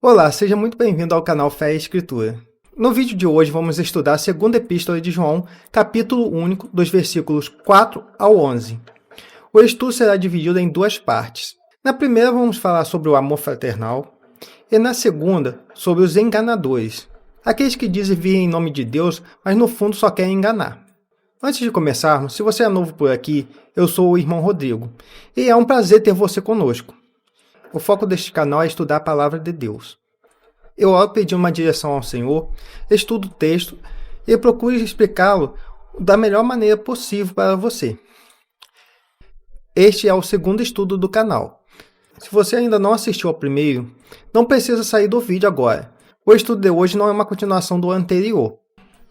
Olá, seja muito bem-vindo ao canal Fé e Escritura. No vídeo de hoje vamos estudar a segunda epístola de João, capítulo único, dos versículos 4 ao 11. O estudo será dividido em duas partes. Na primeira vamos falar sobre o amor fraternal e na segunda sobre os enganadores, aqueles que dizem vir em nome de Deus, mas no fundo só querem enganar. Antes de começarmos, se você é novo por aqui, eu sou o irmão Rodrigo e é um prazer ter você conosco. O foco deste canal é estudar a palavra de Deus. Eu oro pedindo uma direção ao Senhor, estudo o texto e procuro explicá-lo da melhor maneira possível para você. Este é o segundo estudo do canal. Se você ainda não assistiu ao primeiro, não precisa sair do vídeo agora. O estudo de hoje não é uma continuação do anterior.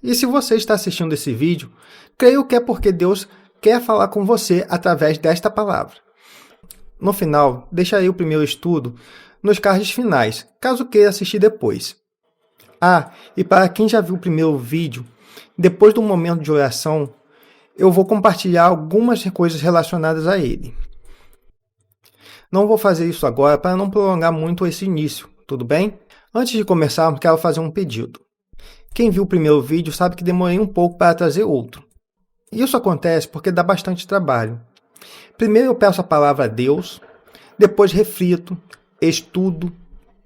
E se você está assistindo esse vídeo, creio que é porque Deus quer falar com você através desta palavra. No final, deixarei o primeiro estudo nos cards finais, caso queira assistir depois. E para quem já viu o primeiro vídeo, depois do momento de oração, eu vou compartilhar algumas coisas relacionadas a ele. Não vou fazer isso agora para não prolongar muito esse início, tudo bem? Antes de começarmos, quero fazer um pedido. Quem viu o primeiro vídeo sabe que demorei um pouco para trazer outro. Isso acontece porque dá bastante trabalho. Primeiro eu peço a palavra a Deus, depois reflito, estudo,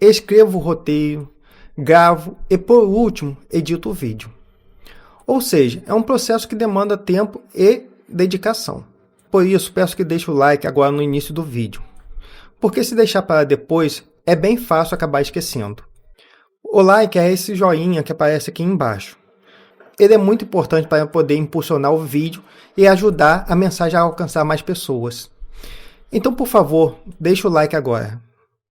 escrevo o roteiro, gravo e, por último, edito o vídeo. Ou seja, é um processo que demanda tempo e dedicação. Por isso, peço que deixe o like agora no início do vídeo, porque se deixar para depois, é bem fácil acabar esquecendo. O like é esse joinha que aparece aqui embaixo. Ele é muito importante para poder impulsionar o vídeo e ajudar a mensagem a alcançar mais pessoas. Então, por favor, deixe o like agora.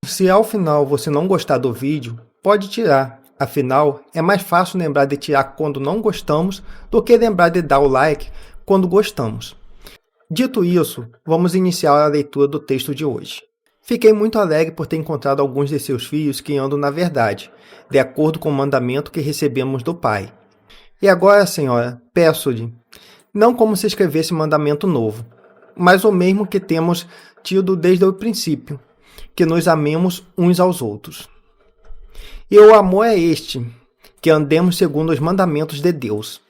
Se ao final você não gostar do vídeo, pode tirar. Afinal, é mais fácil lembrar de tirar quando não gostamos do que lembrar de dar o like quando gostamos. Dito isso, vamos iniciar a leitura do texto de hoje. Fiquei muito alegre por ter encontrado alguns de seus filhos que andam na verdade, de acordo com o mandamento que recebemos do Pai. E agora, Senhora, peço-lhe, não como se escrevesse mandamento novo, mas o mesmo que temos tido desde o princípio, que nos amemos uns aos outros. E o amor é este, que andemos segundo os mandamentos de Deus.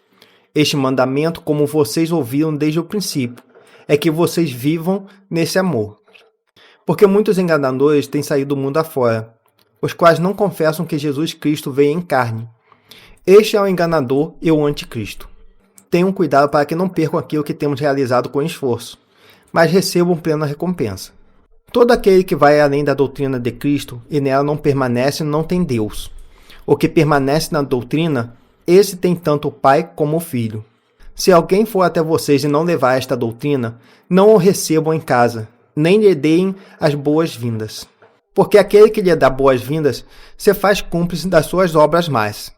Este mandamento, como vocês ouviram desde o princípio, é que vocês vivam nesse amor. Porque muitos enganadores têm saído do mundo afora, os quais não confessam que Jesus Cristo veio em carne. Este é o enganador e o anticristo. Tenham cuidado para que não percam aquilo que temos realizado com esforço, mas recebam plena recompensa. Todo aquele que vai além da doutrina de Cristo e nela não permanece não tem Deus. O que permanece na doutrina, esse tem tanto o Pai como o Filho. Se alguém for até vocês e não levar esta doutrina, não o recebam em casa, nem lhe deem as boas-vindas. Porque aquele que lhe dá boas-vindas se faz cúmplice das suas obras más.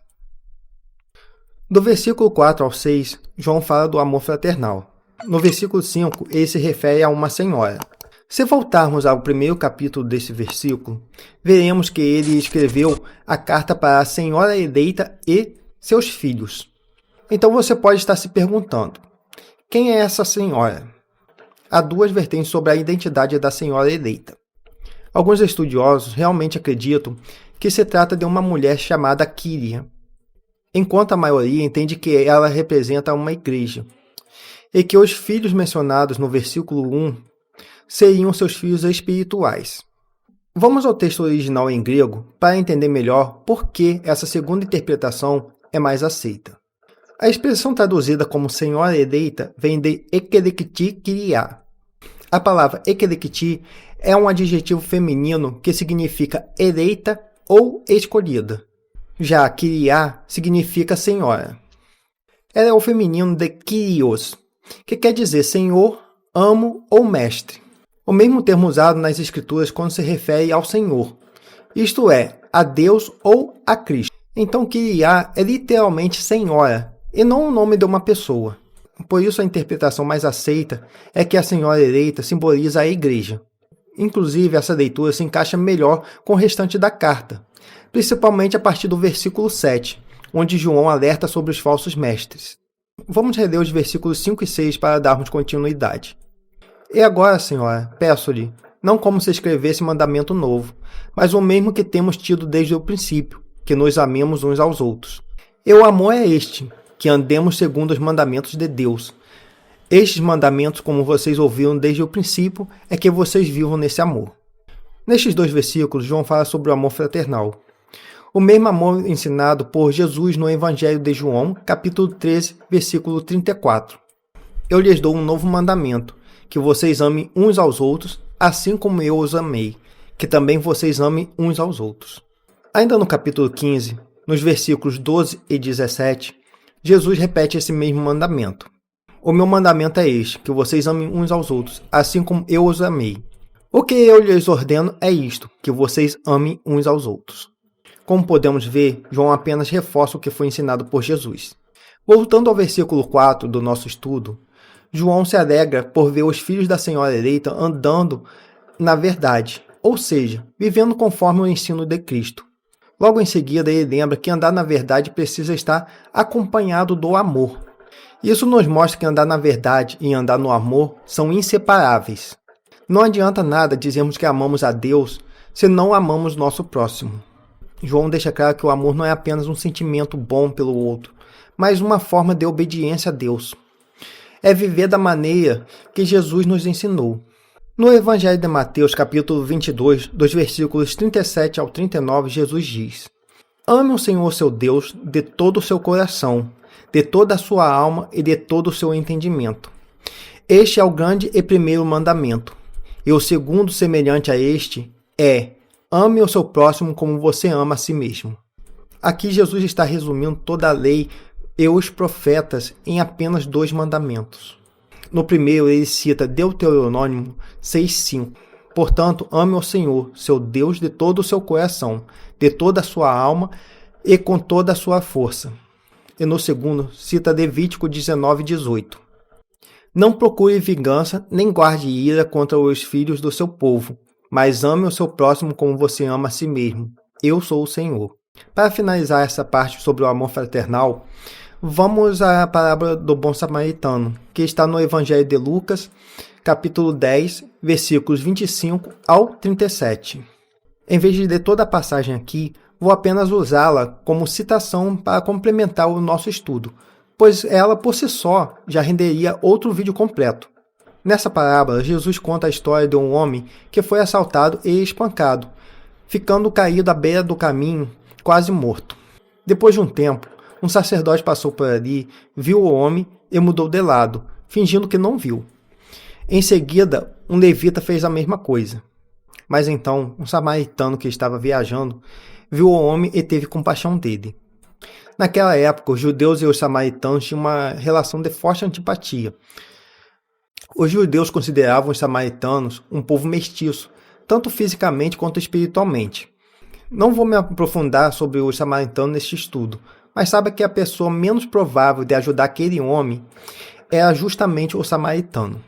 Do versículo 4 ao 6, João fala do amor fraternal. No versículo 5, ele se refere a uma senhora. Se voltarmos ao primeiro capítulo desse versículo, veremos que ele escreveu a carta para a senhora eleita e seus filhos. Então você pode estar se perguntando, quem é essa senhora? Há duas vertentes sobre a identidade da senhora eleita. Alguns estudiosos realmente acreditam que se trata de uma mulher chamada Quíria, enquanto a maioria entende que ela representa uma igreja, e que os filhos mencionados no versículo 1 seriam seus filhos espirituais. Vamos ao texto original em grego para entender melhor por que essa segunda interpretação é mais aceita. A expressão traduzida como senhora eleita vem de ekelekti kiria. A palavra ekelekti é um adjetivo feminino que significa eleita ou escolhida. Já kiria significa senhora. Ela é o feminino de kyrios, que quer dizer senhor, amo ou mestre. O mesmo termo usado nas escrituras quando se refere ao Senhor, isto é, a Deus ou a Cristo. Então, Kyria é literalmente senhora, e não o nome de uma pessoa. Por isso, a interpretação mais aceita é que a senhora eleita simboliza a igreja. Inclusive, essa leitura se encaixa melhor com o restante da carta, principalmente a partir do versículo 7, onde João alerta sobre os falsos mestres. Vamos reler os versículos 5 e 6 para darmos continuidade. E agora, Senhora, peço-lhe, não como se escrevesse mandamento novo, mas o mesmo que temos tido desde o princípio, que nos amemos uns aos outros. E o amor é este, que andemos segundo os mandamentos de Deus. Estes mandamentos, como vocês ouviram desde o princípio, é que vocês vivam nesse amor. Nestes 2 versículos, João fala sobre o amor fraternal. O mesmo amor ensinado por Jesus no Evangelho de João, capítulo 13, versículo 34. Eu lhes dou um novo mandamento, que vocês amem uns aos outros, assim como eu os amei, que também vocês amem uns aos outros. Ainda no capítulo 15, nos versículos 12 e 17, Jesus repete esse mesmo mandamento. O meu mandamento é este, que vocês amem uns aos outros, assim como eu os amei. O que eu lhes ordeno é isto, que vocês amem uns aos outros. Como podemos ver, João apenas reforça o que foi ensinado por Jesus. Voltando ao versículo 4 do nosso estudo, João se alegra por ver os filhos da Senhora eleita andando na verdade, ou seja, vivendo conforme o ensino de Cristo. Logo em seguida, ele lembra que andar na verdade precisa estar acompanhado do amor. Isso nos mostra que andar na verdade e andar no amor são inseparáveis. Não adianta nada dizermos que amamos a Deus se não amamos nosso próximo. João deixa claro que o amor não é apenas um sentimento bom pelo outro, mas uma forma de obediência a Deus. É viver da maneira que Jesus nos ensinou. No Evangelho de Mateus, capítulo 22, dos versículos 37 ao 39, Jesus diz: Ame o Senhor seu Deus de todo o seu coração, de toda a sua alma e de todo o seu entendimento. Este é o grande e primeiro mandamento. E o segundo, semelhante a este, é: ame o seu próximo como você ama a si mesmo. Aqui Jesus está resumindo toda a lei e os profetas em apenas 2 mandamentos. No primeiro, ele cita Deuteronômio 6,5. Portanto, ame o Senhor, seu Deus, de todo o seu coração, de toda a sua alma e com toda a sua força. E no segundo, cita Levítico 19,18. Não procure vingança, nem guarde ira contra os filhos do seu povo, mas ame o seu próximo como você ama a si mesmo. Eu sou o Senhor. Para finalizar essa parte sobre o amor fraternal, vamos à parábola do bom samaritano, que está no Evangelho de Lucas, capítulo 10, versículos 25 ao 37. Em vez de ler toda a passagem aqui, vou apenas usá-la como citação para complementar o nosso estudo, pois ela por si só já renderia outro vídeo completo. Nessa parábola, Jesus conta a história de um homem que foi assaltado e espancado, ficando caído à beira do caminho, quase morto. Depois de um tempo, um sacerdote passou por ali, viu o homem e mudou de lado, fingindo que não viu. Em seguida, um levita fez a mesma coisa. Mas então, um samaritano que estava viajando, viu o homem e teve compaixão dele. Naquela época, os judeus e os samaritanos tinham uma relação de forte antipatia. Os judeus consideravam os samaritanos um povo mestiço, tanto fisicamente quanto espiritualmente. Não vou me aprofundar sobre os samaritanos neste estudo, mas saiba que a pessoa menos provável de ajudar aquele homem era justamente o samaritano.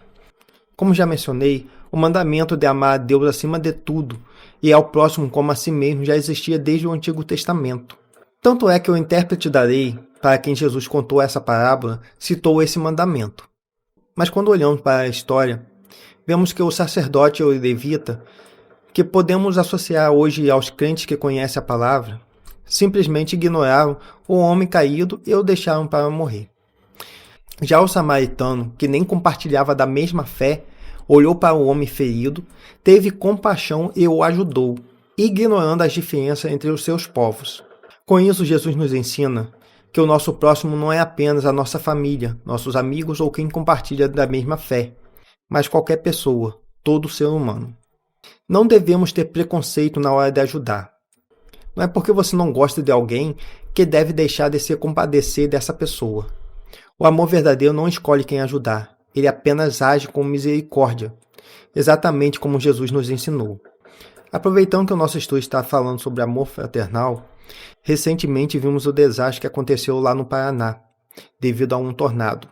Como já mencionei, o mandamento de amar a Deus acima de tudo e ao próximo como a si mesmo já existia desde o Antigo Testamento. Tanto é que o intérprete da lei, para quem Jesus contou essa parábola, citou esse mandamento. Mas quando olhamos para a história, vemos que o sacerdote e o levita, que podemos associar hoje aos crentes que conhecem a palavra, simplesmente ignoraram o homem caído e o deixaram para morrer. Já o samaritano, que nem compartilhava da mesma fé, olhou para o homem ferido, teve compaixão e o ajudou, ignorando as diferenças entre os seus povos. Com isso, Jesus nos ensina que o nosso próximo não é apenas a nossa família, nossos amigos ou quem compartilha da mesma fé, mas qualquer pessoa, todo ser humano. Não devemos ter preconceito na hora de ajudar. Não é porque você não gosta de alguém que deve deixar de se compadecer dessa pessoa. O amor verdadeiro não escolhe quem ajudar, ele apenas age com misericórdia, exatamente como Jesus nos ensinou. Aproveitando que o nosso estudo está falando sobre amor fraternal, recentemente vimos o desastre que aconteceu lá no Paraná, devido a um tornado.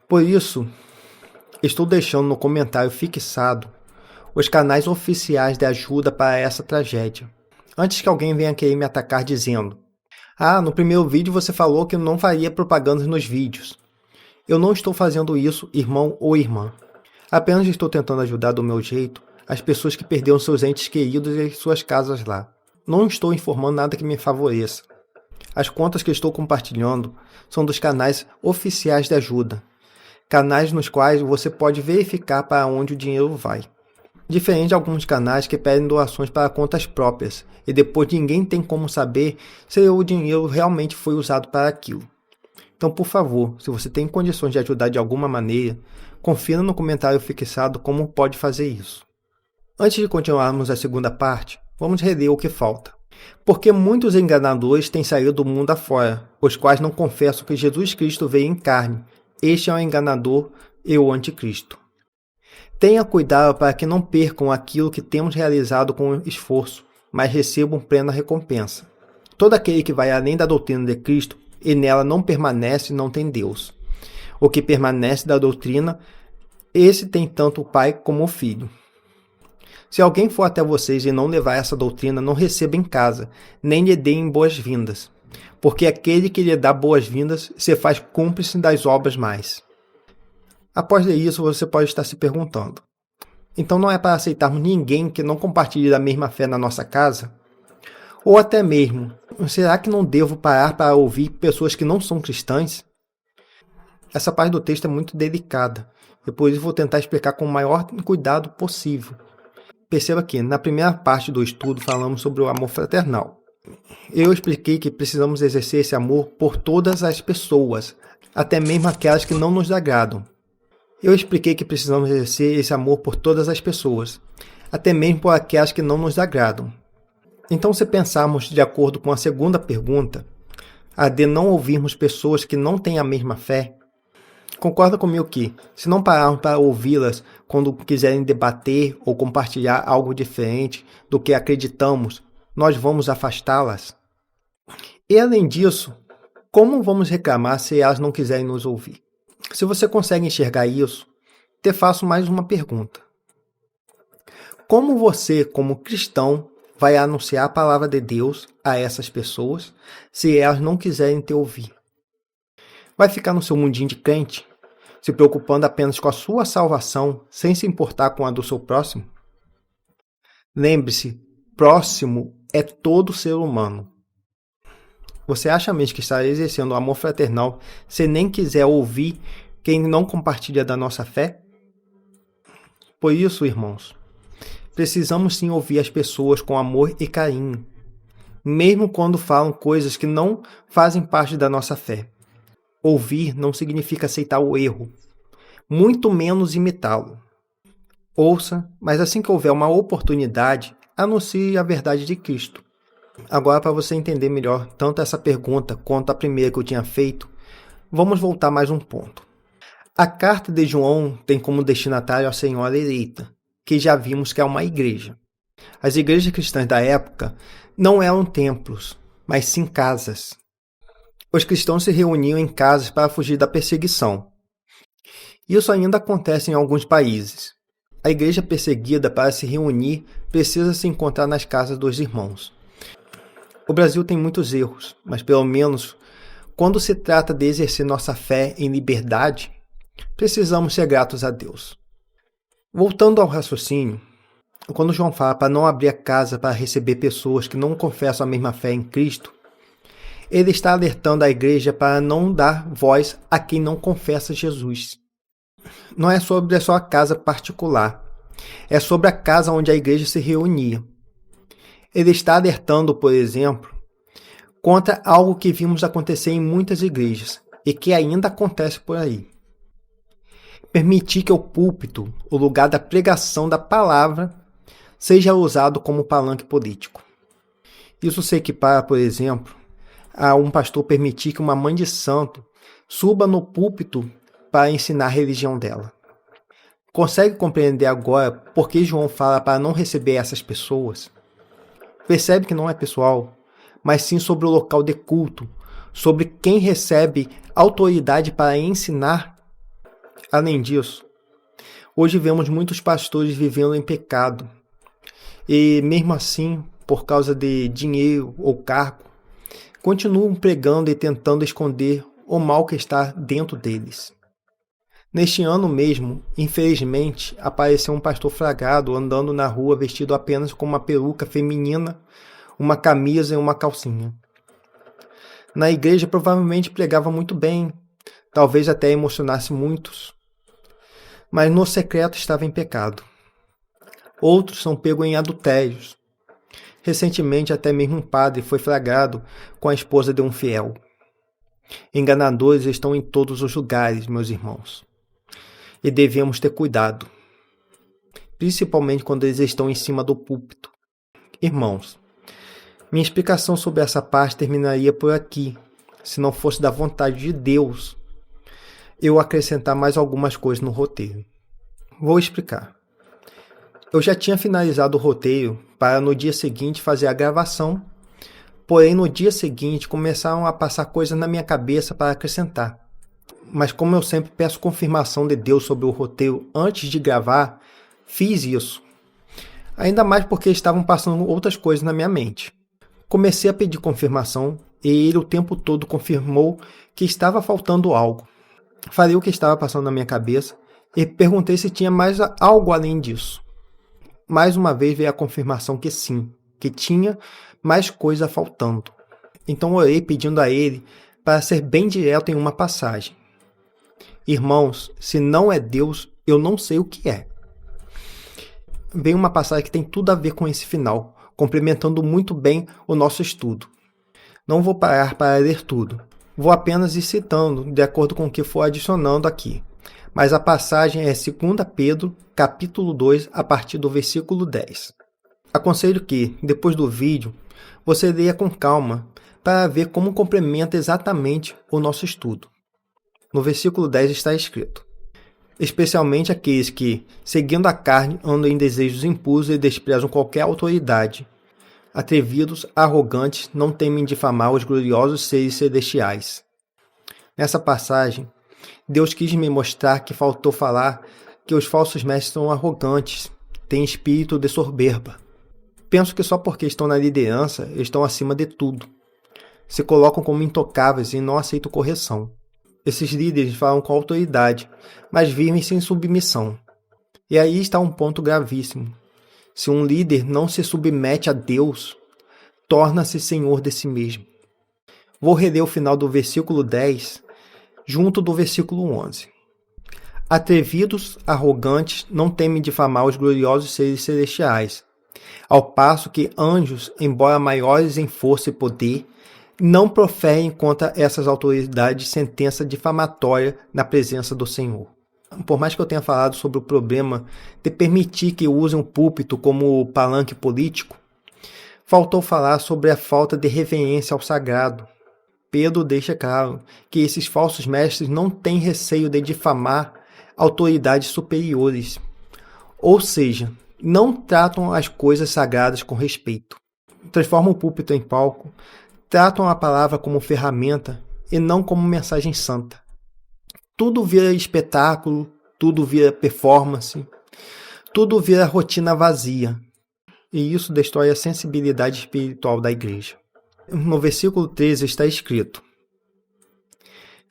Por isso, estou deixando no comentário fixado os canais oficiais de ajuda para essa tragédia, antes que alguém venha querer me atacar dizendo: "Ah, no primeiro vídeo você falou que não faria propaganda nos vídeos." Eu não estou fazendo isso, irmão ou irmã. Apenas estou tentando ajudar do meu jeito as pessoas que perderam seus entes queridos e suas casas lá. Não estou informando nada que me favoreça. As contas que estou compartilhando são dos canais oficiais de ajuda, canais nos quais você pode verificar para onde o dinheiro vai. Diferente de alguns canais que pedem doações para contas próprias e depois ninguém tem como saber se o dinheiro realmente foi usado para aquilo. Então, por favor, se você tem condições de ajudar de alguma maneira, confira no comentário fixado como pode fazer isso. Antes de continuarmos a segunda parte, vamos reler o que falta. Porque muitos enganadores têm saído do mundo afora, os quais não confessam que Jesus Cristo veio em carne. Este é o enganador e o anticristo. Tenha cuidado para que não percam aquilo que temos realizado com esforço, mas recebam plena recompensa. Todo aquele que vai além da doutrina de Cristo e nela não permanece não tem Deus. O que permanece da doutrina, esse tem tanto o Pai como o Filho. Se alguém for até vocês e não levar essa doutrina, não receba em casa, nem lhe deem boas-vindas, porque aquele que lhe dá boas-vindas se faz cúmplice das obras mais. Após ler isso, você pode estar se perguntando: então não é para aceitarmos ninguém que não compartilhe da mesma fé na nossa casa? Ou até mesmo, será que não devo parar para ouvir pessoas que não são cristãs? Essa parte do texto é muito delicada, e por isso vou tentar explicar com o maior cuidado possível. Perceba que, na primeira parte do estudo, falamos sobre o amor fraternal. Eu expliquei que precisamos exercer esse amor por todas as pessoas, até mesmo aquelas que não nos agradam. Eu expliquei que precisamos exercer esse amor por todas as pessoas, até mesmo por aquelas que não nos agradam. Então, se pensarmos de acordo com a segunda pergunta, a de não ouvirmos pessoas que não têm a mesma fé, concorda comigo que, se não pararmos para ouvi-las quando quiserem debater ou compartilhar algo diferente do que acreditamos, nós vamos afastá-las? E além disso, como vamos reclamar se elas não quiserem nos ouvir? Se você consegue enxergar isso, te faço mais uma pergunta. Como você, como cristão, vai anunciar a palavra de Deus a essas pessoas se elas não quiserem te ouvir? Vai ficar no seu mundinho de crente, se preocupando apenas com a sua salvação, sem se importar com a do seu próximo? Lembre-se, próximo é todo ser humano. Você acha mesmo que está exercendo o amor fraternal se nem quiser ouvir quem não compartilha da nossa fé? Por isso, irmãos, precisamos sim ouvir as pessoas com amor e carinho, mesmo quando falam coisas que não fazem parte da nossa fé. Ouvir não significa aceitar o erro, muito menos imitá-lo. Ouça, mas assim que houver uma oportunidade, anuncie a verdade de Cristo. Agora, para você entender melhor tanto essa pergunta quanto a primeira que eu tinha feito, vamos voltar mais um ponto. A carta de João tem como destinatário a Senhora eleita, que já vimos que é uma igreja. As igrejas cristãs da época não eram templos, mas sim casas. Os cristãos se reuniam em casas para fugir da perseguição. Isso ainda acontece em alguns países. A igreja perseguida, para se reunir, precisa se encontrar nas casas dos irmãos. O Brasil tem muitos erros, mas pelo menos, quando se trata de exercer nossa fé em liberdade, precisamos ser gratos a Deus. Voltando ao raciocínio, quando João fala para não abrir a casa para receber pessoas que não confessam a mesma fé em Cristo, ele está alertando a igreja para não dar voz a quem não confessa Jesus. Não é sobre a sua casa particular, é sobre a casa onde a igreja se reunia. Ele está alertando, por exemplo, contra algo que vimos acontecer em muitas igrejas e que ainda acontece por aí. Permitir que o púlpito, o lugar da pregação da palavra, seja usado como palanque político. Isso se equipara, por exemplo, a um pastor permitir que uma mãe de santo suba no púlpito para ensinar a religião dela. Consegue compreender agora por que João fala para não receber essas pessoas? Percebe que não é pessoal, mas sim sobre o local de culto, sobre quem recebe autoridade para ensinar. Além disso, hoje vemos muitos pastores vivendo em pecado, e mesmo assim, por causa de dinheiro ou cargo, continuam pregando e tentando esconder o mal que está dentro deles. Neste ano mesmo, infelizmente, apareceu um pastor flagrado andando na rua vestido apenas com uma peruca feminina, uma camisa e uma calcinha. Na igreja provavelmente pregava muito bem, talvez até emocionasse muitos, mas no secreto estava em pecado. Outros são pegos em adultérios. Recentemente até mesmo um padre foi flagrado com a esposa de um fiel. Enganadores estão em todos os lugares, meus irmãos. E devemos ter cuidado, principalmente quando eles estão em cima do púlpito. Irmãos, minha explicação sobre essa parte terminaria por aqui, se não fosse da vontade de Deus eu acrescentar mais algumas coisas no roteiro. Vou explicar. Eu já tinha finalizado o roteiro para no dia seguinte fazer a gravação, porém no dia seguinte começaram a passar coisas na minha cabeça para acrescentar. Mas como eu sempre peço confirmação de Deus sobre o roteiro antes de gravar, fiz isso. Ainda mais porque estavam passando outras coisas na minha mente. Comecei a pedir confirmação e ele o tempo todo confirmou que estava faltando algo. Falei o que estava passando na minha cabeça e perguntei se tinha mais algo além disso. Mais uma vez veio a confirmação que sim, que tinha mais coisa faltando. Então orei pedindo a ele para ser bem direto em uma passagem. Irmãos, se não é Deus, eu não sei o que é. Veio uma passagem que tem tudo a ver com esse final, complementando muito bem o nosso estudo. Não vou parar para ler tudo, vou apenas ir citando de acordo com o que for adicionando aqui. Mas a passagem é 2 Pedro, capítulo 2, a partir do versículo 10. Aconselho que, depois do vídeo, você leia com calma para ver como complementa exatamente o nosso estudo. No versículo 10 está escrito: especialmente aqueles que, seguindo a carne, andam em desejos impuros e desprezam qualquer autoridade. Atrevidos, arrogantes, não temem difamar os gloriosos seres celestiais. Nessa passagem, Deus quis me mostrar que faltou falar que os falsos mestres são arrogantes, têm espírito de soberba. Penso que só porque estão na liderança, estão acima de tudo. Se colocam como intocáveis e não aceitam correção. Esses líderes falam com autoridade, mas vivem sem submissão. E aí está um ponto gravíssimo. Se um líder não se submete a Deus, torna-se senhor de si mesmo. Vou reler o final do versículo 10, junto do versículo 11. Atrevidos, arrogantes, não temem difamar os gloriosos seres celestiais, ao passo que anjos, embora maiores em força e poder, não proferem contra essas autoridades sentença difamatória na presença do Senhor. Por mais que eu tenha falado sobre o problema de permitir que usem o púlpito como palanque político, faltou falar sobre a falta de reverência ao sagrado. Pedro deixa claro que esses falsos mestres não têm receio de difamar autoridades superiores, ou seja, não tratam as coisas sagradas com respeito. Transformam o púlpito em palco, tratam a palavra como ferramenta e não como mensagem santa. Tudo vira espetáculo, tudo vira performance, tudo vira rotina vazia. E isso destrói a sensibilidade espiritual da igreja. No versículo 13 está escrito: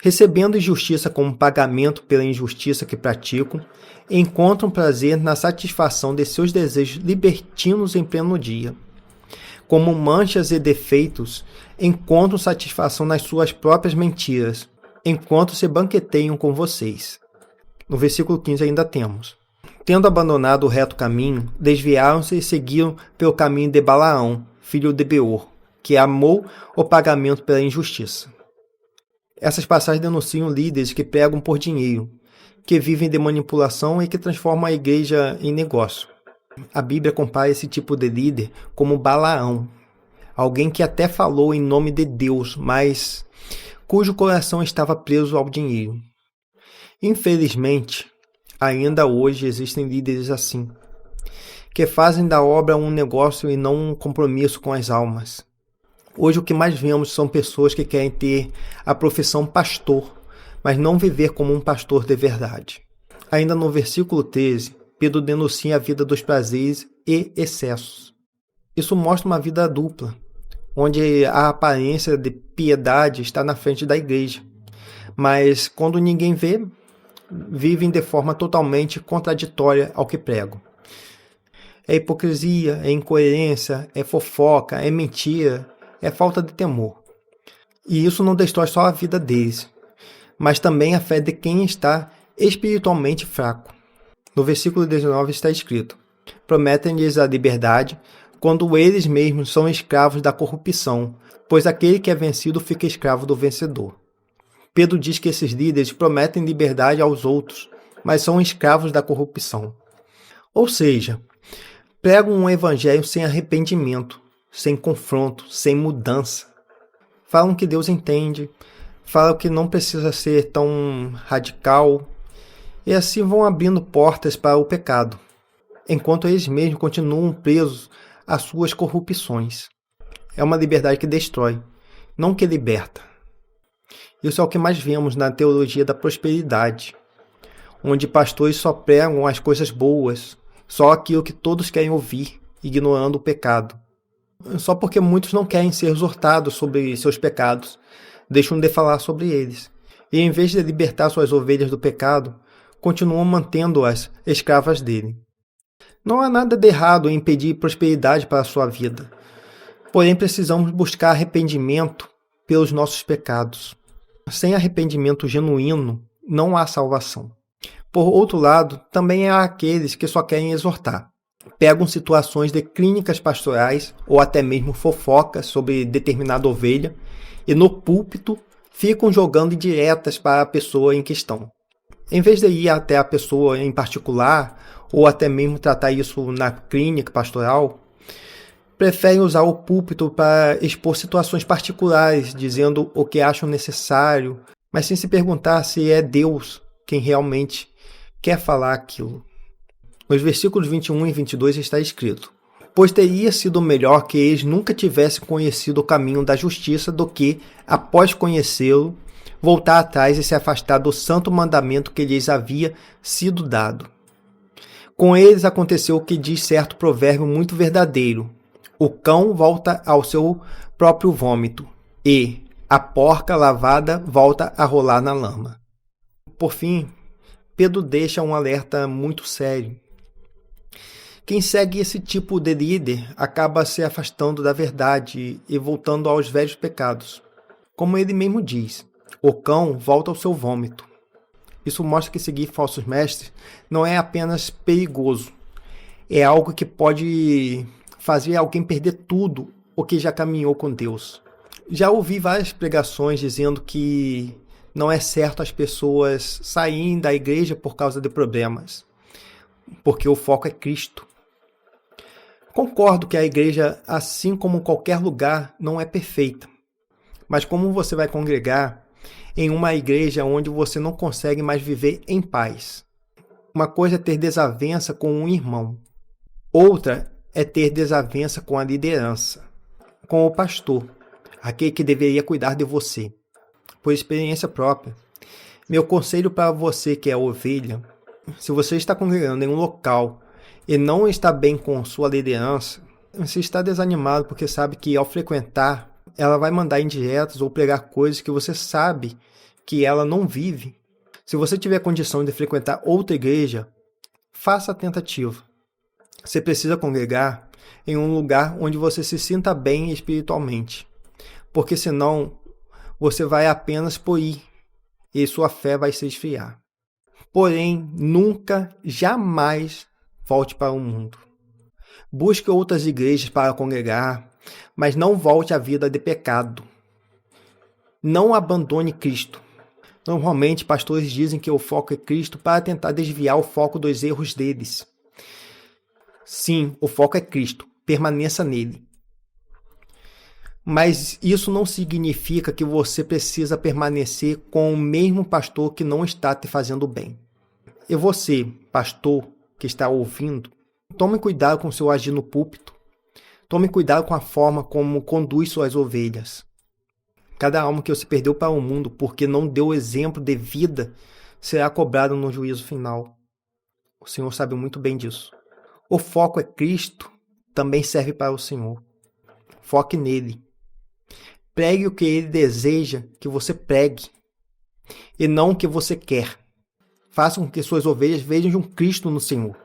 recebendo injustiça como pagamento pela injustiça que praticam, encontram prazer na satisfação de seus desejos libertinos em pleno dia. Como manchas e defeitos, encontram satisfação nas suas próprias mentiras, enquanto se banqueteiam com vocês. No versículo 15 ainda temos: tendo abandonado o reto caminho, desviaram-se e seguiram pelo caminho de Balaão, filho de Beor, que amou o pagamento pela injustiça. Essas passagens denunciam líderes que pregam por dinheiro, que vivem de manipulação e que transformam a igreja em negócio. A Bíblia compara esse tipo de líder como Balaão, alguém que até falou em nome de Deus, mas cujo coração estava preso ao dinheiro. Infelizmente, ainda hoje existem líderes assim, que fazem da obra um negócio e não um compromisso com as almas. Hoje o que mais vemos são pessoas que querem ter a profissão pastor, mas não viver como um pastor de verdade. Ainda no versículo 13, Pedro denuncia a vida dos prazeres e excessos. Isso mostra uma vida dupla, onde a aparência de piedade está na frente da igreja. Mas quando ninguém vê, vivem de forma totalmente contraditória ao que pregam. É hipocrisia, é incoerência, é fofoca, é mentira, é falta de temor. E isso não destrói só a vida deles, mas também a fé de quem está espiritualmente fraco. No versículo 19 está escrito: prometem-lhes a liberdade quando eles mesmos são escravos da corrupção, pois aquele que é vencido fica escravo do vencedor. Pedro diz que esses líderes prometem liberdade aos outros, mas são escravos da corrupção. Ou seja, pregam um evangelho sem arrependimento, sem confronto, sem mudança. Falam que Deus entende, falam que não precisa ser tão radical, e assim vão abrindo portas para o pecado, enquanto eles mesmos continuam presos às suas corrupções. É uma liberdade que destrói, não que liberta. Isso é o que mais vemos na teologia da prosperidade, onde pastores só pregam as coisas boas, só aquilo que todos querem ouvir, ignorando o pecado. Só porque muitos não querem ser exortados sobre seus pecados, deixam de falar sobre eles. E em vez de libertar suas ovelhas do pecado, continuam mantendo-as escravas dele. Não há nada de errado em pedir prosperidade para a sua vida. Porém, precisamos buscar arrependimento pelos nossos pecados. Sem arrependimento genuíno, não há salvação. Por outro lado, também há aqueles que só querem exortar. Pegam situações de clínicas pastorais ou até mesmo fofocas sobre determinada ovelha e no púlpito ficam jogando indiretas para a pessoa em questão. Em vez de ir até a pessoa em particular ou até mesmo tratar isso na clínica pastoral, preferem usar o púlpito para expor situações particulares, dizendo o que acham necessário, mas sem se perguntar se é Deus quem realmente quer falar aquilo. Nos versículos 21 e 22 está escrito: pois teria sido melhor que eles nunca tivessem conhecido o caminho da justiça do que, após conhecê-lo, voltar atrás e se afastar do santo mandamento que lhes havia sido dado. Com eles aconteceu o que diz certo provérbio muito verdadeiro: o cão volta ao seu próprio vômito, e a porca lavada volta a rolar na lama. Por fim, Pedro deixa um alerta muito sério. Quem segue esse tipo de líder acaba se afastando da verdade e voltando aos velhos pecados. Como ele mesmo diz, o cão volta ao seu vômito. Isso mostra que seguir falsos mestres não é apenas perigoso, é algo que pode fazer alguém perder tudo o que já caminhou com Deus. Já ouvi várias pregações dizendo que não é certo as pessoas saírem da igreja por causa de problemas, porque o foco é Cristo. Concordo que a igreja, assim como qualquer lugar, não é perfeita. Mas como você vai congregar em uma igreja onde você não consegue mais viver em paz? Uma coisa é ter desavença com um irmão. Outra é ter desavença com a liderança, com o pastor, aquele que deveria cuidar de você. Por experiência própria, meu conselho para você que é ovelha: se você está congregando em um local e não está bem com sua liderança, você está desanimado porque sabe que ao frequentar, ela vai mandar indiretas ou pregar coisas que você sabe que ela não vive. Se você tiver condição de frequentar outra igreja, faça a tentativa. Você precisa congregar em um lugar onde você se sinta bem espiritualmente, porque senão você vai apenas por ir e sua fé vai se esfriar. Porém, nunca, jamais volte para o mundo. Busque outras igrejas para congregar, mas não volte à vida de pecado. Não abandone Cristo. Normalmente, pastores dizem que o foco é Cristo para tentar desviar o foco dos erros deles. Sim, o foco é Cristo. Permaneça nele. Mas isso não significa que você precisa permanecer com o mesmo pastor que não está te fazendo bem. E você, pastor, que está ouvindo, tome cuidado com o seu agir no púlpito. Tome cuidado com a forma como conduz suas ovelhas. Cada alma que você perdeu para o mundo porque não deu exemplo de vida será cobrado no juízo final. O Senhor sabe muito bem disso. O foco é Cristo, também serve para o Senhor. Foque nele. Pregue o que ele deseja que você pregue, e não o que você quer. Faça com que suas ovelhas vejam Cristo no Senhor.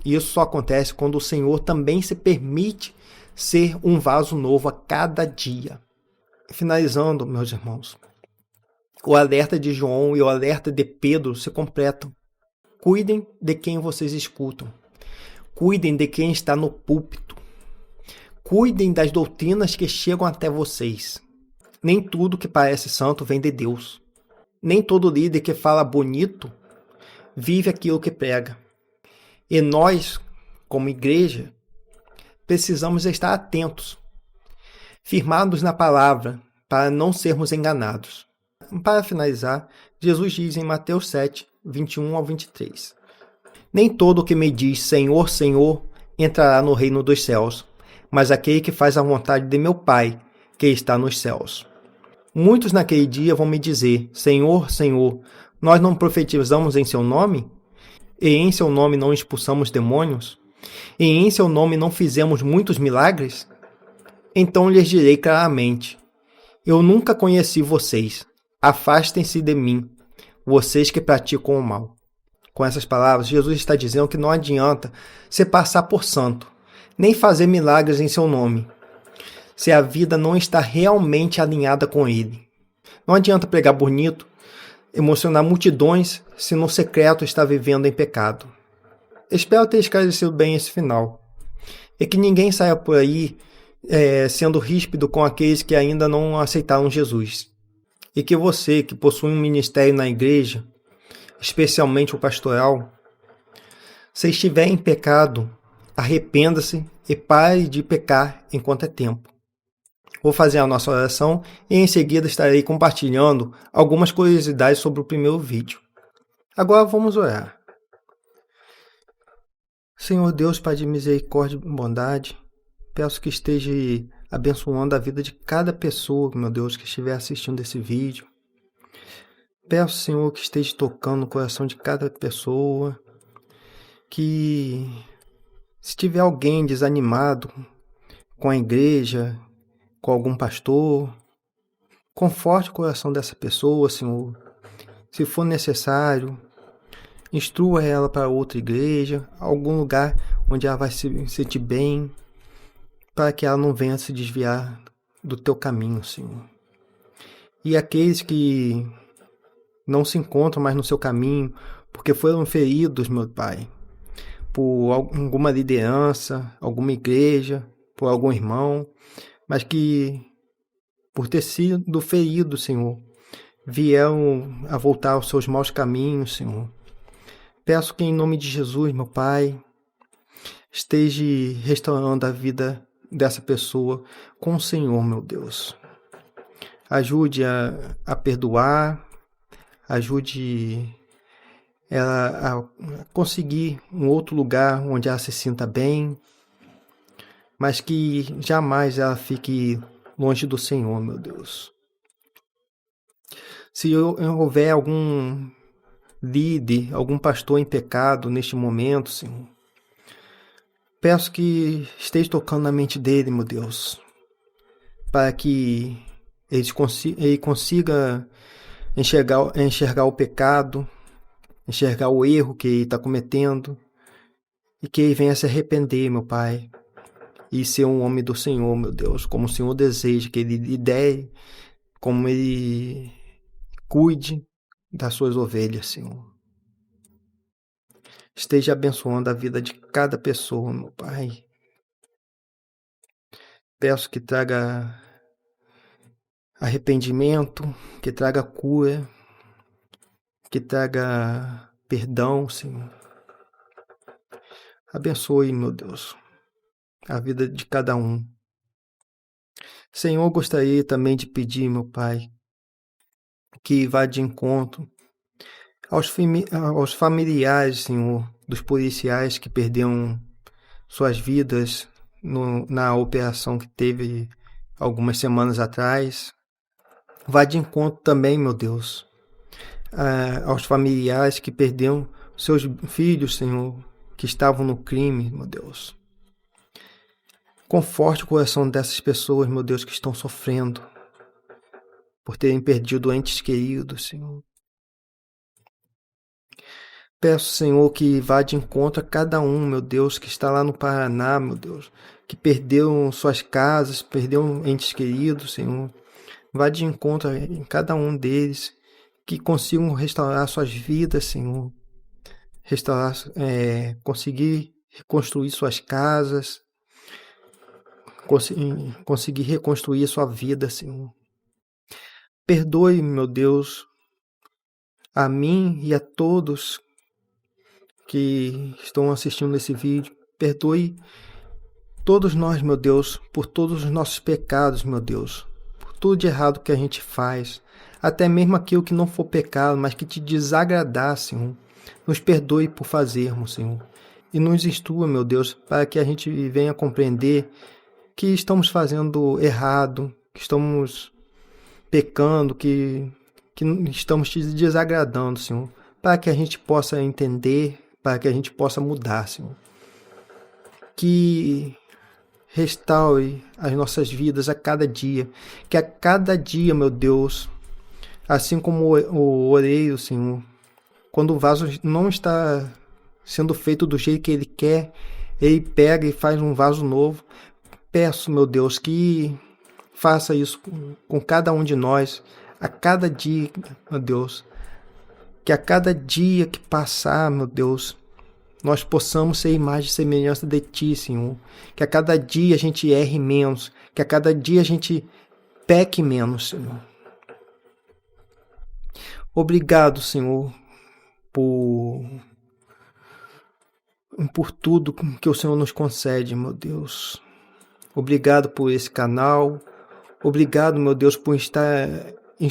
E isso só acontece quando o Senhor também se permite ser um vaso novo a cada dia. Finalizando, meus irmãos, o alerta de João e o alerta de Pedro se completam. Cuidem de quem vocês escutam. Cuidem de quem está no púlpito. Cuidem das doutrinas que chegam até vocês. Nem tudo que parece santo vem de Deus. Nem todo líder que fala bonito vive aquilo que prega. E nós, como igreja, precisamos estar atentos, firmados na palavra, para não sermos enganados. Para finalizar, Jesus diz em Mateus 7, 21 ao 23: Nem todo o que me diz Senhor, Senhor, entrará no reino dos céus, mas aquele que faz a vontade de meu Pai, que está nos céus. Muitos naquele dia vão me dizer, Senhor, Senhor, nós não profetizamos em seu nome? E em seu nome não expulsamos demônios? E em seu nome não fizemos muitos milagres? Então lhes direi claramente, eu nunca conheci vocês. Afastem-se de mim, vocês que praticam o mal. Com essas palavras, Jesus está dizendo que não adianta se passar por santo, nem fazer milagres em seu nome, se a vida não está realmente alinhada com ele. Não adianta pregar bonito, emocionar multidões, se no secreto está vivendo em pecado. Espero ter esclarecido bem esse final. E que ninguém saia por aí sendo ríspido com aqueles que ainda não aceitaram Jesus. E que você, que possui um ministério na igreja, especialmente o pastoral, se estiver em pecado, arrependa-se e pare de pecar enquanto é tempo. Vou fazer a nossa oração e em seguida estarei compartilhando algumas curiosidades sobre o primeiro vídeo. Agora vamos orar. Senhor Deus, Pai de misericórdia e bondade, peço que esteja abençoando a vida de cada pessoa, meu Deus, que estiver assistindo esse vídeo. Peço, Senhor, que esteja tocando o coração de cada pessoa, que se tiver alguém desanimado com a igreja, com algum pastor, conforte o coração dessa pessoa, Senhor. Se for necessário, instrua ela para outra igreja, algum lugar onde ela vai se sentir bem, para que ela não venha se desviar do teu caminho, Senhor. E aqueles que não se encontram mais no seu caminho, porque foram feridos, meu Pai, por alguma liderança, alguma igreja, por algum irmão, mas que, por ter sido ferido, Senhor, vieram a voltar aos seus maus caminhos, Senhor. Peço que, em nome de Jesus, meu Pai, esteja restaurando a vida dessa pessoa com o Senhor, meu Deus. Ajude a perdoar, ajude ela a conseguir um outro lugar onde ela se sinta bem, mas que jamais ela fique longe do Senhor, meu Deus. Se houver algum líder, algum pastor em pecado neste momento, Senhor, peço que esteja tocando na mente dele, meu Deus, para que ele consiga enxergar o pecado, enxergar o erro que ele está cometendo, e que ele venha se arrepender, meu Pai, e ser um homem do Senhor, meu Deus, como o Senhor deseja, que ele lidere, como ele cuide das suas ovelhas, Senhor. Esteja abençoando a vida de cada pessoa, meu Pai. Peço que traga arrependimento, que traga cura, que traga perdão, Senhor. Abençoe, meu Deus, a vida de cada um. Senhor, gostaria também de pedir, meu Pai, que vá de encontro aos familiares, Senhor, dos policiais que perderam suas vidas na operação que teve algumas semanas atrás. Vá de encontro também, meu Deus, aos familiares que perderam seus filhos, Senhor, que estavam no crime, meu Deus. Conforte o coração dessas pessoas, meu Deus, que estão sofrendo por terem perdido entes queridos, Senhor. Peço, Senhor, que vá de encontro a cada um, meu Deus, que está lá no Paraná, meu Deus, que perderam suas casas, perderam entes queridos, Senhor. Vá de encontro em cada um deles, que consigam restaurar suas vidas, Senhor. Restaurar, conseguir reconstruir suas casas, conseguir reconstruir sua vida, Senhor. Perdoe, meu Deus, a mim e a todos que estão assistindo esse vídeo. Perdoe todos nós, meu Deus, por todos os nossos pecados, meu Deus, por tudo de errado que a gente faz, até mesmo aquilo que não for pecado, mas que te desagradar, Senhor. Nos perdoe por fazermos, Senhor, e nos instrua, meu Deus, para que a gente venha compreender que estamos fazendo errado, que estamos pecando, que estamos te desagradando, Senhor, para que a gente possa entender, para que a gente possa mudar, Senhor. Que restaure as nossas vidas a cada dia, que a cada dia, meu Deus, assim como o oleiro, Senhor, quando o vaso não está sendo feito do jeito que ele quer, ele pega e faz um vaso novo. Peço, meu Deus, que faça isso com cada um de nós, a cada dia, meu Deus, que a cada dia que passar, meu Deus, nós possamos ser imagem e semelhança de Ti, Senhor. Que a cada dia a gente erre menos, que a cada dia a gente peque menos, Senhor. Obrigado, Senhor, por tudo que o Senhor nos concede, meu Deus. Obrigado por esse canal. Obrigado, meu Deus, por estar me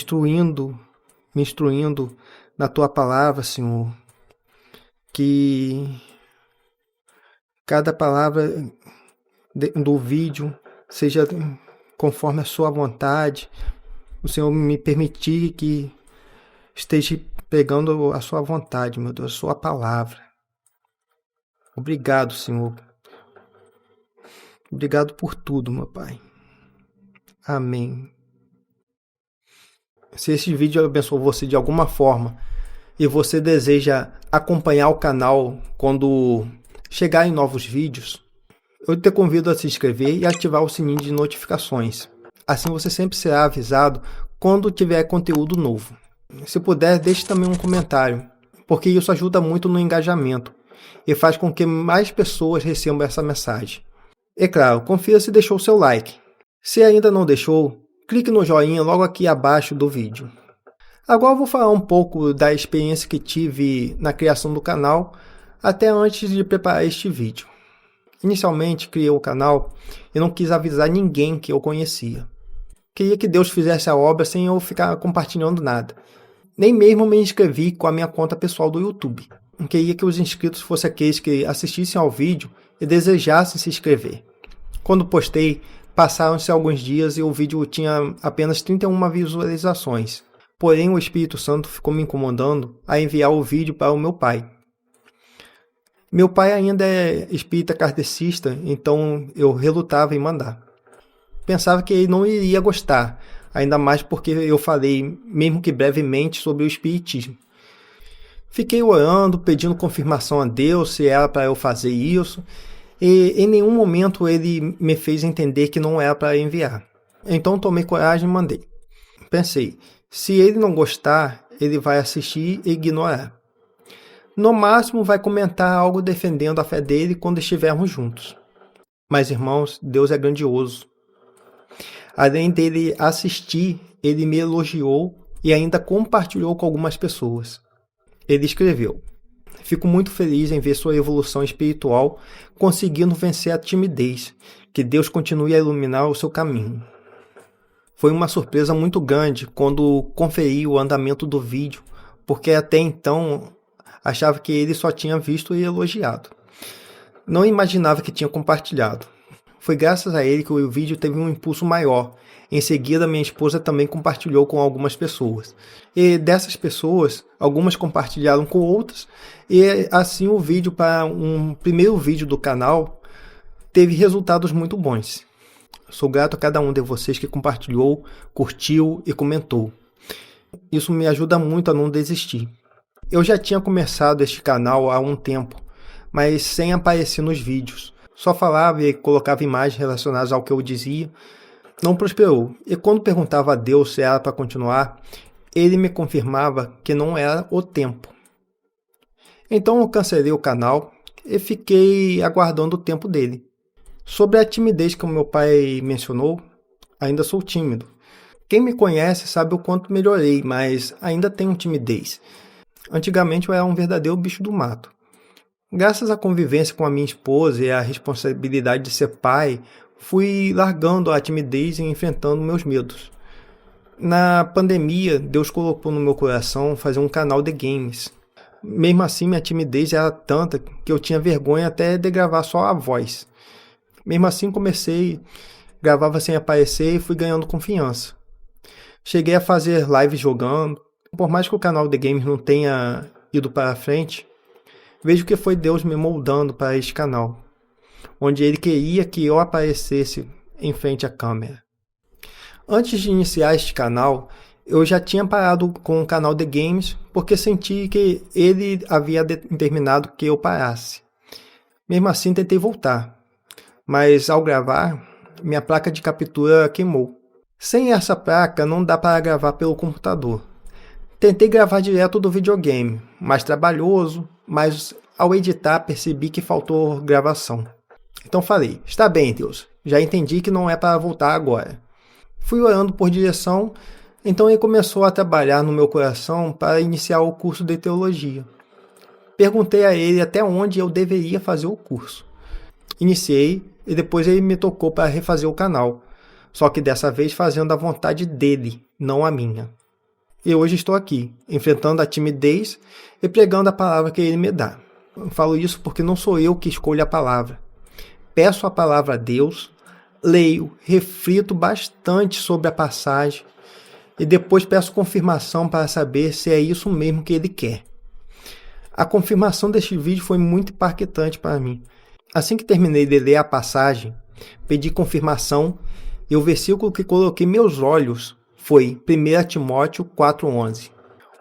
instruindo na Tua palavra, Senhor. Que cada palavra do vídeo seja conforme a Sua vontade. O Senhor me permitir que esteja pegando a Sua vontade, meu Deus, a Sua palavra. Obrigado, Senhor. Obrigado por tudo, meu Pai. Amém. Se esse vídeo abençoou você de alguma forma e você deseja acompanhar o canal quando chegarem novos vídeos, eu te convido a se inscrever e ativar o sininho de notificações. Assim você sempre será avisado quando tiver conteúdo novo. Se puder, deixe também um comentário, porque isso ajuda muito no engajamento e faz com que mais pessoas recebam essa mensagem. E claro, confira se deixou o seu like. Se ainda não deixou, clique no joinha logo aqui abaixo do vídeo. Agora eu vou falar um pouco da experiência que tive na criação do canal até antes de preparar este vídeo. Inicialmente criei o canal e não quis avisar ninguém que eu conhecia. Queria que Deus fizesse a obra sem eu ficar compartilhando nada. Nem mesmo me inscrevi com a minha conta pessoal do YouTube. Queria que os inscritos fossem aqueles que assistissem ao vídeo e desejassem se inscrever. Quando postei, passaram-se alguns dias e o vídeo tinha apenas 31 visualizações. Porém, o Espírito Santo ficou me incomodando a enviar o vídeo para o meu pai. Meu pai ainda é espírita kardecista, então eu relutava em mandar. Pensava que ele não iria gostar, ainda mais porque eu falei, mesmo que brevemente, sobre o espiritismo. Fiquei orando, pedindo confirmação a Deus se era para eu fazer isso, e em nenhum momento ele me fez entender que não era para enviar. Então tomei coragem e mandei. Pensei, se ele não gostar, ele vai assistir e ignorar. No máximo vai comentar algo defendendo a fé dele quando estivermos juntos. Mas irmãos, Deus é grandioso. Além dele assistir, ele me elogiou e ainda compartilhou com algumas pessoas. Ele escreveu: fico muito feliz em ver sua evolução espiritual conseguindo vencer a timidez. Que Deus continue a iluminar o seu caminho. Foi uma surpresa muito grande quando conferi o andamento do vídeo, porque até então achava que ele só tinha visto e elogiado. Não imaginava que tinha compartilhado. Foi graças a ele que o vídeo teve um impulso maior. Em seguida, minha esposa também compartilhou com algumas pessoas. E dessas pessoas, algumas compartilharam com outras. E assim o vídeo, para um primeiro vídeo do canal, teve resultados muito bons. Sou grato a cada um de vocês que compartilhou, curtiu e comentou. Isso me ajuda muito a não desistir. Eu já tinha começado este canal há um tempo, mas sem aparecer nos vídeos. Só falava e colocava imagens relacionadas ao que eu dizia. Não prosperou. E quando perguntava a Deus se era para continuar, ele me confirmava que não era o tempo. Então eu cancelei o canal e fiquei aguardando o tempo dele. Sobre a timidez que o meu pai mencionou, ainda sou tímido. Quem me conhece sabe o quanto melhorei, mas ainda tenho timidez. Antigamente eu era um verdadeiro bicho do mato. Graças à convivência com a minha esposa e à responsabilidade de ser pai, fui largando a timidez e enfrentando meus medos. Na pandemia, Deus colocou no meu coração fazer um canal de games. Mesmo assim, minha timidez era tanta que eu tinha vergonha até de gravar só a voz. Mesmo assim, comecei, gravava sem aparecer e fui ganhando confiança. Cheguei a fazer lives jogando. Por mais que o canal de games não tenha ido para frente, vejo que foi Deus me moldando para este canal, onde Ele queria que eu aparecesse em frente à câmera. Antes de iniciar este canal, eu já tinha parado com o canal de games porque senti que ele havia determinado que eu parasse. Mesmo assim, tentei voltar, mas ao gravar, minha placa de captura queimou. Sem essa placa, não dá para gravar pelo computador. Tentei gravar direto do videogame, mais trabalhoso, mas ao editar percebi que faltou gravação. Então falei, está bem, Deus, já entendi que não é para voltar agora. Fui orando por direção, então ele começou a trabalhar no meu coração para iniciar o curso de teologia. Perguntei a ele até onde eu deveria fazer o curso. Iniciei e depois ele me tocou para refazer o canal, só que dessa vez fazendo a vontade dele, não a minha. E hoje estou aqui, enfrentando a timidez e pregando a palavra que ele me dá. Eu falo isso porque não sou eu que escolho a palavra. Peço a palavra a Deus, leio, reflito bastante sobre a passagem e depois peço confirmação para saber se é isso mesmo que ele quer. A confirmação deste vídeo foi muito impactante para mim. Assim que terminei de ler a passagem, pedi confirmação e o versículo que coloquei meus olhos foi 1 Timóteo 4,11.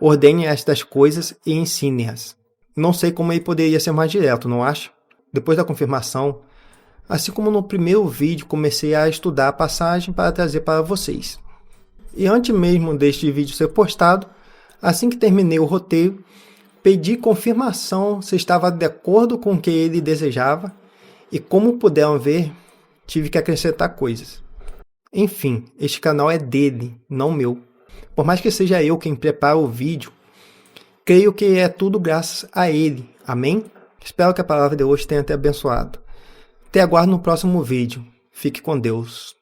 Ordene estas coisas e ensine-as. Não sei como ele poderia ser mais direto, não acha? Depois da confirmação, assim como no primeiro vídeo, comecei a estudar a passagem para trazer para vocês. E antes mesmo deste vídeo ser postado, assim que terminei o roteiro, pedi confirmação se estava de acordo com o que ele desejava e, como puderam ver, tive que acrescentar coisas. Enfim, este canal é dele, não meu. Por mais que seja eu quem prepara o vídeo, creio que é tudo graças a ele. Amém? Espero que a palavra de hoje tenha te abençoado. Te aguardo no próximo vídeo. Fique com Deus.